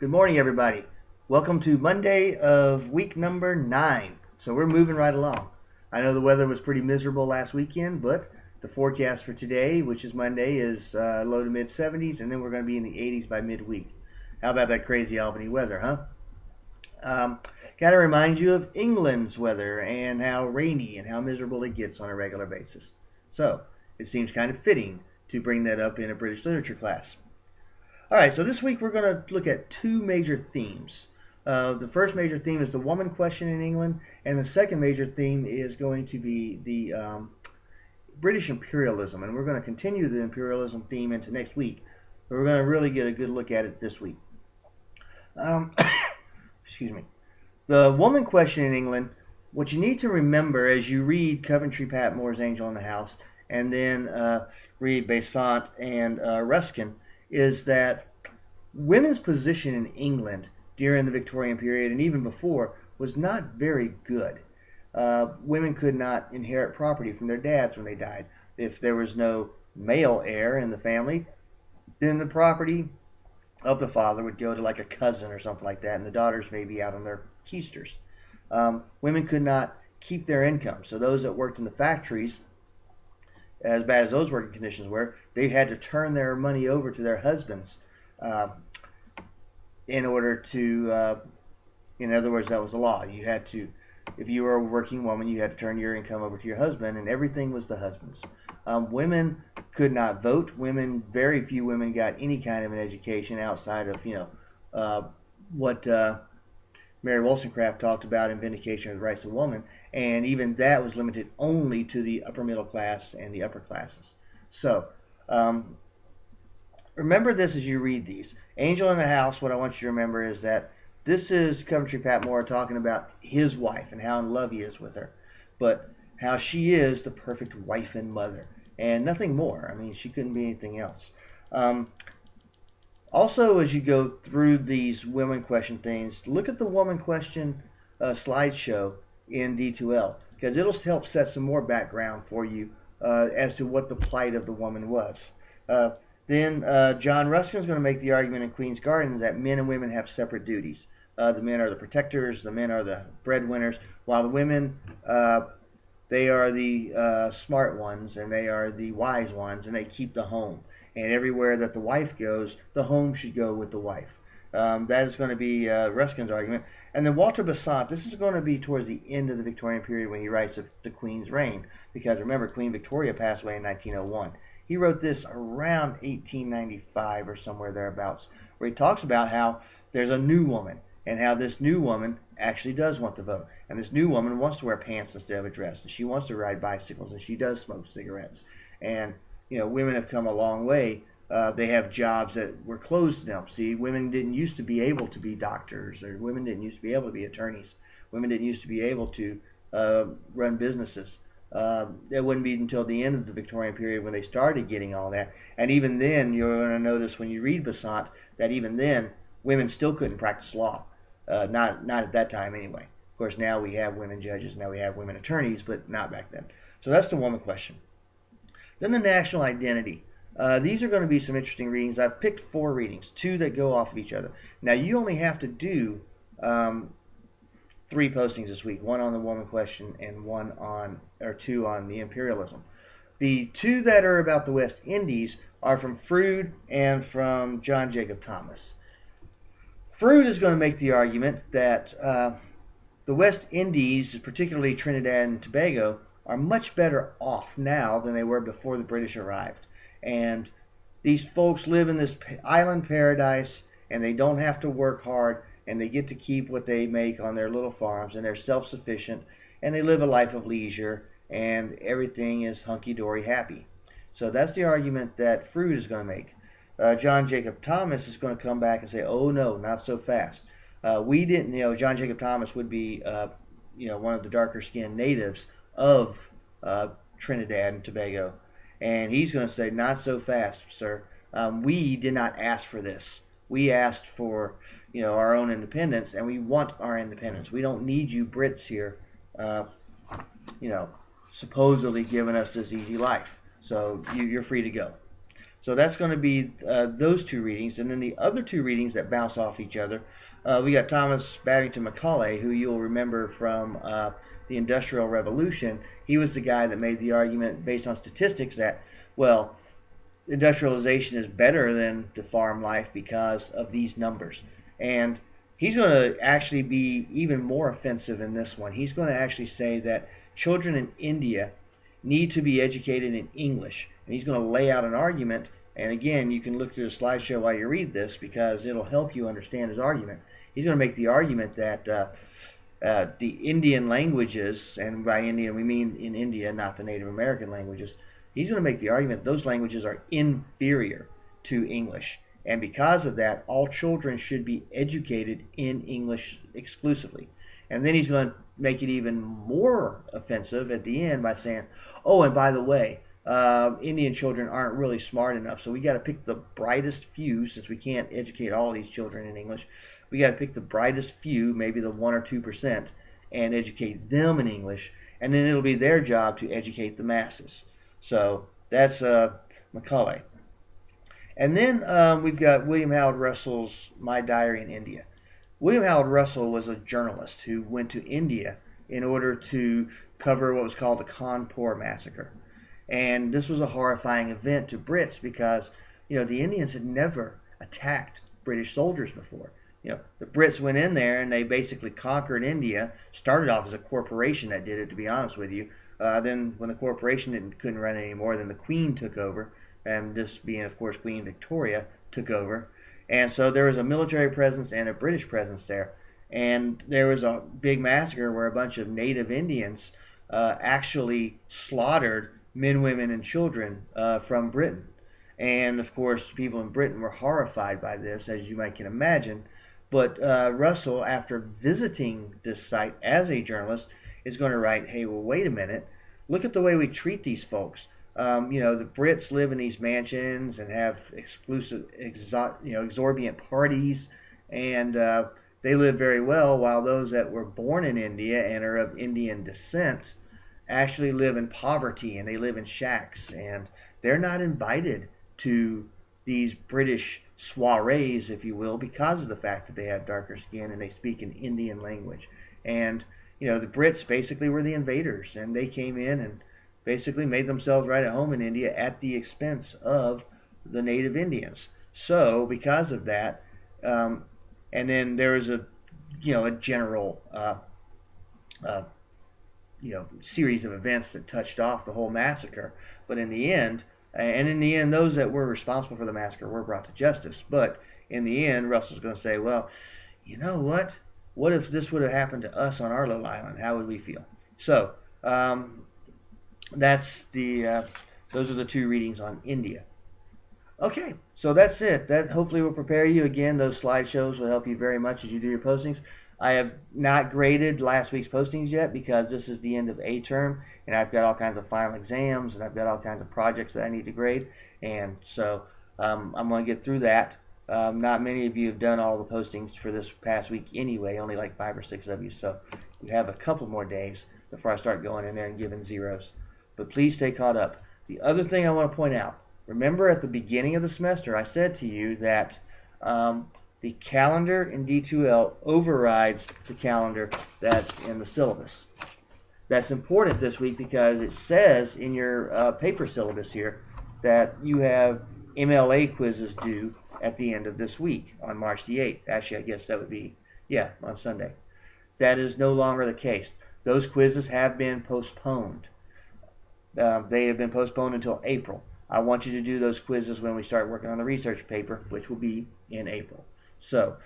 Good morning, everybody. Welcome to Monday of week number 9. So we're moving right along. I know the weather was pretty miserable last weekend, but the forecast for today, which is Monday, is low to mid 70s, and then we're going to be in the 80s by midweek. How about that crazy Albany weather, huh? Got to remind you of England's weather and how rainy and how miserable it gets on a regular basis. So it seems kind of fitting to bring that up in a British literature class. All right, so this week we're going to look at two major themes. The first major theme is the woman question in England, and the second major theme is going to be the British imperialism. And we're going to continue the imperialism theme into next week, but we're going to really get a good look at it this week. Um, excuse me. The woman question in England, what you need to remember as you read Coventry Patmore's Angel in the House, and then read Besant and Ruskin, is that women's position in England during the Victorian period and even before was not very good. Women could not inherit property from their dads when they died. If there was no male heir in the family, then the property of the father would go to like a cousin or something like that, and the daughters may be out on their keisters. Women could not keep their income, so those that worked in the factories, as bad as those working conditions were, they had to turn their money over to their husbands in order to, in other words, that was the law. You had to, if you were a working woman, you had to turn your income over to your husband, and everything was the husband's. Women could not vote. Very few women got any kind of an education outside of, what Mary Wollstonecraft talked about in Vindication of the Rights of Woman, and even that was limited only to the upper middle class and the upper classes. So, remember this as you read these. Angel in the House, what I want you to remember is that this is Coventry Patmore talking about his wife and how in love he is with her, but how she is the perfect wife and mother, and nothing more. I mean, she couldn't be anything else. Also, as you go through these women question things, look at the woman question slideshow in D2L, because it'll help set some more background for you as to what the plight of the woman was. Then John Ruskin is going to make the argument in Queen's Garden that men and women have separate duties. The men are the protectors, the men are the breadwinners, while the women, they are the smart ones, and they are the wise ones, and they keep the home. And everywhere that the wife goes, the home should go with the wife. That is going to be Ruskin's argument. And then Walter Besant, this is going to be towards the end of the Victorian period when he writes of the Queen's reign. Because remember, Queen Victoria passed away in 1901. He wrote this around 1895 or somewhere thereabouts, where he talks about how there's a new woman, and how this new woman actually does want to vote. And this new woman wants to wear pants instead of a dress, and she wants to ride bicycles, and she does smoke cigarettes. And women have come a long way. They have jobs that were closed to them. See, women didn't used to be able to be doctors, or women didn't used to be able to be attorneys. Women didn't used to be able to run businesses. It wouldn't be until the end of the Victorian period when they started getting all that. And even then, you're going to notice when you read Besant that even then, women still couldn't practice law. Not at that time anyway. Of course, now we have women judges, now we have women attorneys, but not back then. So that's the woman question. Then the national identity. These are going to be some interesting readings. I've picked 4 readings, 2 that go off of each other. Now, you only have to do 3 postings this week, 1 on the woman question and 2 on the imperialism. The 2 that are about the West Indies are from Froude and from John Jacob Thomas. Froude is going to make the argument that the West Indies, particularly Trinidad and Tobago, are much better off now than they were before the British arrived. And these folks live in this island paradise, and they don't have to work hard, and they get to keep what they make on their little farms, and they're self-sufficient, and they live a life of leisure, and everything is hunky-dory happy. So that's the argument that Froude is going to make. John Jacob Thomas is going to come back and say, oh no, not so fast. We didn't, John Jacob Thomas would be, one of the darker-skinned natives of Trinidad and Tobago. And he's going to say, not so fast, sir. We did not ask for this. We asked for, our own independence, and we want our independence. We don't need you Brits here, supposedly giving us this easy life. So you're free to go. So that's going to be those two readings. And then the other two readings that bounce off each other, we got Thomas Babington Macaulay, who you'll remember from the Industrial Revolution. He was the guy that made the argument based on statistics that, well, industrialization is better than the farm life because of these numbers. And he's going to actually be even more offensive in this one. He's going to actually say that children in India need to be educated in English. And he's going to lay out an argument. And again, you can look through the slideshow while you read this because it'll help you understand his argument. He's going to make the argument that the Indian languages, and by Indian we mean in India, not the Native American languages, he's going to make the argument that those languages are inferior to English. And because of that, all children should be educated in English exclusively. And then he's going to make it even more offensive at the end by saying, oh, and by the way, Indian children aren't really smart enough, so we got to pick the brightest few, since we can't educate all these children in English. We got to pick the brightest few, maybe the 1 or 2%, and educate them in English, and then it'll be their job to educate the masses. So that's Macaulay. And then we've got William Howard Russell's My Diary in India. William Howard Russell was a journalist who went to India in order to cover what was called the Kanpur massacre. And this was a horrifying event to Brits because, the Indians had never attacked British soldiers before. The Brits went in there and they basically conquered India. Started off as a corporation that did it, to be honest with you. Then when the corporation couldn't run it anymore, then the Queen took over. And this being, of course, Queen Victoria took over. And so there was a military presence and a British presence there. And there was a big massacre where a bunch of native Indians actually slaughtered men, women, and children from Britain. And, of course, people in Britain were horrified by this, as you might can imagine. But Russell, after visiting this site as a journalist, is going to write, hey, well, wait a minute. Look at the way we treat these folks. The Brits live in these mansions and have exclusive, exorbitant parties, and they live very well, while those that were born in India and are of Indian descent actually live in poverty, and they live in shacks, and they're not invited to these British soirees, if you will, because of the fact that they have darker skin and they speak an Indian language. And, the Brits basically were the invaders, and they came in and basically made themselves right at home in India at the expense of the native Indians. So because of that, and then there was a general series of events that touched off the whole massacre. But in the end, those that were responsible for the massacre were brought to justice. But in the end, Russell's going to say, well, you know what? What if this would have happened to us on our little island? How would we feel? So those are the two readings on India. Okay, so that's it. That hopefully will prepare you. Again, those slideshows will help you very much as you do your postings. I have not graded last week's postings yet because this is the end of a term, and I've got all kinds of final exams, and I've got all kinds of projects that I need to grade, and so I'm going to get through that. Not many of you have done all the postings for this past week anyway, only like 5 or 6 of you, so we have a couple more days before I start going in there and giving zeros. But please stay caught up. The other thing I want to point out, remember at the beginning of the semester I said to you that the calendar in D2L overrides the calendar that's in the syllabus. That's important this week because it says in your paper syllabus here that you have MLA quizzes due at the end of this week on March the 8th. Actually, I guess that would be, on Sunday. That is no longer the case. Those quizzes have been postponed. They have been postponed until April. I want you to do those quizzes when we start working on the research paper, which will be in April. So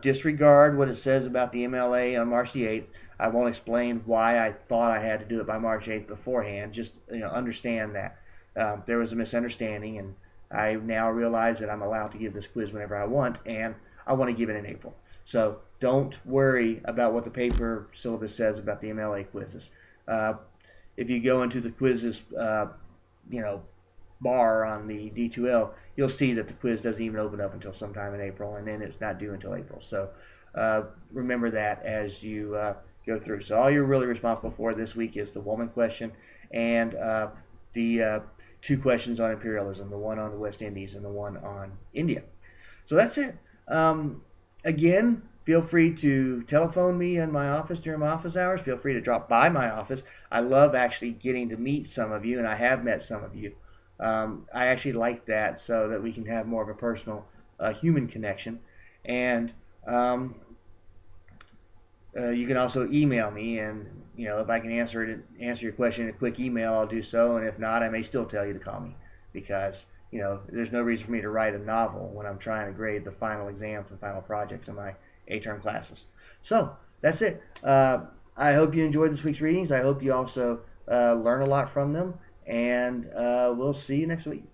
disregard what it says about the MLA on March the 8th. I won't explain why I thought I had to do it by March 8th beforehand. Just understand that there was a misunderstanding, and I now realize that I'm allowed to give this quiz whenever I want, and I want to give it in April. So don't worry about what the paper syllabus says about the MLA quizzes. If you go into the quizzes, bar on the D2L, you'll see that the quiz doesn't even open up until sometime in April, and then it's not due until April. So remember that as you go through. So all you're really responsible for this week is the woman question and the 2 questions on imperialism, the one on the West Indies and the one on India. So that's it. Again, feel free to telephone me in my office during my office hours. Feel free to drop by my office. I love actually getting to meet some of you, and I have met some of you. I actually like that so that we can have more of a personal human connection. And you can also email me, and if I can answer your question in a quick email, I'll do so. And if not, I may still tell you to call me, because there's no reason for me to write a novel when I'm trying to grade the final exams and final projects in my 8-term classes. So that's it. I hope you enjoyed this week's readings. I hope you also learn a lot from them, and we'll see you next week.